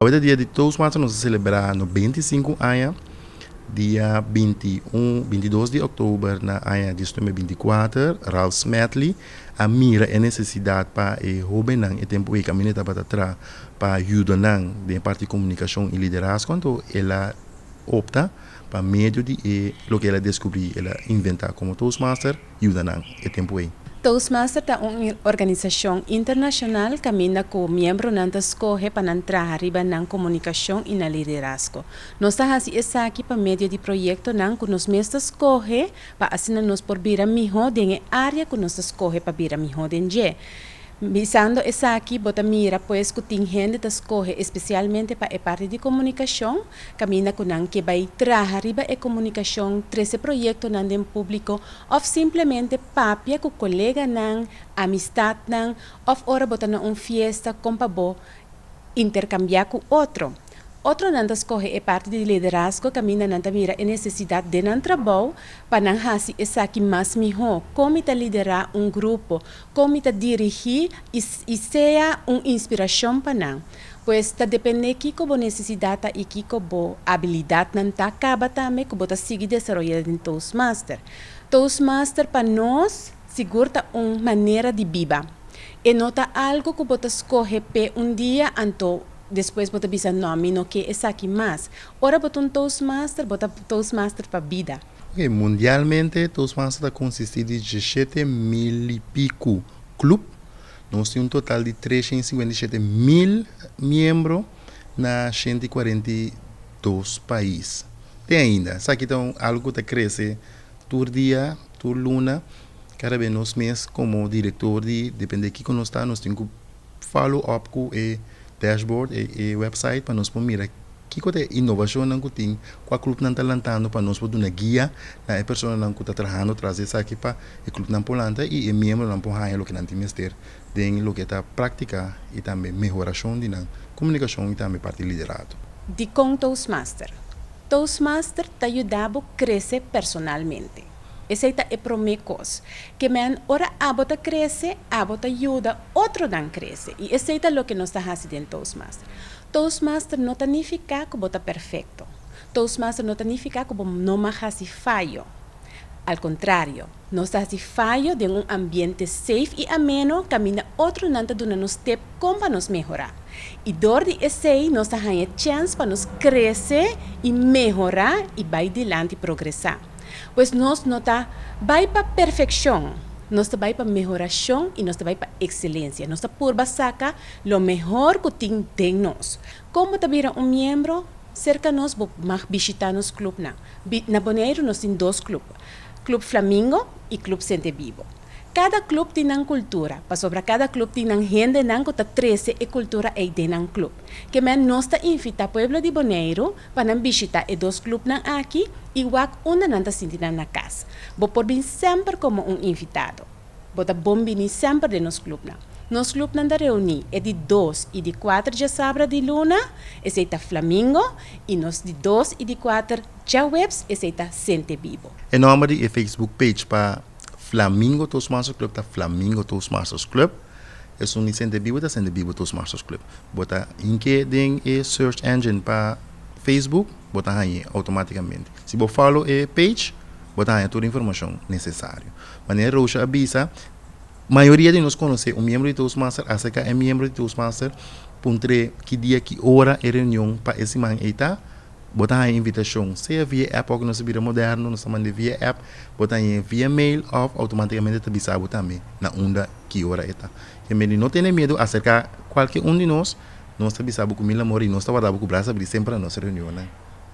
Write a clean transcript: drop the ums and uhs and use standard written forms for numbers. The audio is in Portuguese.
Hoje dia de Toastmasters nós celebrar no 25 anos, dia 21, 22 de outubro na ano de 2024, Ralph Smetley a mira a necessidade para o jovem e tempo e caminho para trás para ajudar de parte de comunicação e liderazgo quando ela opta para meio de lo que ela descobrir, ela inventar como Toastmaster, ajuda e tempo e. Toastmaster é uma organização internacional que caminha com membros que escolhem para entrar arriba na comunicação e na liderazgo. Nós estamos aqui para meio de projeto que nós mesmos escolhem para assim nós por vir melhor em área que nós escolhem para vir melhor dentro. Visando essa aqui, bota mira, pois que tem gente que escolhe especialmente para a parte de comunicação, caminha com que vai trazer riba a comunicação, 13 projetos em público, ou simplesmente papia com colega nan, amistade nan, ou ora bota na fiesta com pabo intercambiar com outro. Outro não escolhe a parte de liderazgo, caminha não mira a necessidade de não trabalho para não fazer essa aqui mais melhor, como liderar grupo, como dirigir e ser uma inspiração para não. Pois está depende de que necessidade e que habilidade não está acaba também que você seguir desenvolvendo em Toastmaster. Toastmaster para nós segura uma maneira de viver. E não está algo que você escolhe para dia anto depois bota bisa nome no que é aqui mais. Ora bota Toastmaster para vida. Okay, mundialmente, Toastmaster consiste de 17.000 e pico clubes. Nós temos um total de 357.000 membros na 142 países. Tem ainda, isso aqui é algo que cresce todo dia, toda luna. Cada vez nós mesmos, como diretor, depende de que nós estamos, nós temos que follow up com o dashboard e website para nós mirar que é inovação que tem, qual clube não está lançando para nós poder uma guia na pessoa que está trabalhando trazer isso aqui para o clube não planta e o membro não pode o que não tem mestre tem o que está prática e também melhoração de comunicação e também parte de liderado. De com Toastmaster. Toastmaster te ajudava a crescer personalmente. Essa é a primeira coisa. Que ora abota cresce, abota ajuda, outro não cresce. E essa é o que nós estamos fazendo em Toastmaster. Toastmaster não significa que você perfeito. Toastmaster não significa que você não faz falho. Ao contrário, nós fazemos falho de ambiente safe e ameno, caminha outro não dando nos step como para nos melhorar. E dor de esse nós temos a chance para nos crescer e melhorar e vai adiante e progressar. Pois nós não vai para perfeição, nós vai para melhoração e nós vai para excelência. Nós por sacar o melhor que tem de nós. Como também membro, cerca nós vamos visitar nos clubes. Na Bonaire nós temos 2 clubes, Clube Flamingo e Clube Sente Vivo. Cada clube tem uma cultura, para sobre cada clube tem uma gente que está 13 e cultura é de um clube. Que nós está invita o povo de Bonaire para visitar os 2 clubes aqui e o não está sentindo na casa. Vou por vir sempre como invitado. Vou bom vir sempre de nos clubes. Nos clubes não reunir é de 2 e de 4 de sábado de luna, esse é Flamingo, e nos de 2 e de 4 de webs, esse é Sente Vivo. E nome de Facebook page para Flamingo Toastmasters Club, tá Flamingo Toastmasters Club. É um Sente Vivo, tá Sente Vivo Toastmasters Club. Bota LinkedIn e search engine para Facebook, bota aí automaticamente. Se você follow a page, bota aí toda a informação necessária. Maneira Rocha avisa, maioria de nós conhece um membro de Toastmasters, acha que é membro de Toastmasters, puntre que dia, que hora é reunião para esse man está. Botar a invitação, seja via app ou que nós vira moderno, nós mandamos via app, botar aí via mail ou automaticamente te avisar também na onda que hora está. E não tenha medo acerca qualquer um de nós te avisar com mil amor e nós trabalhamos com o braço abrir sempre a nossa reunião, né?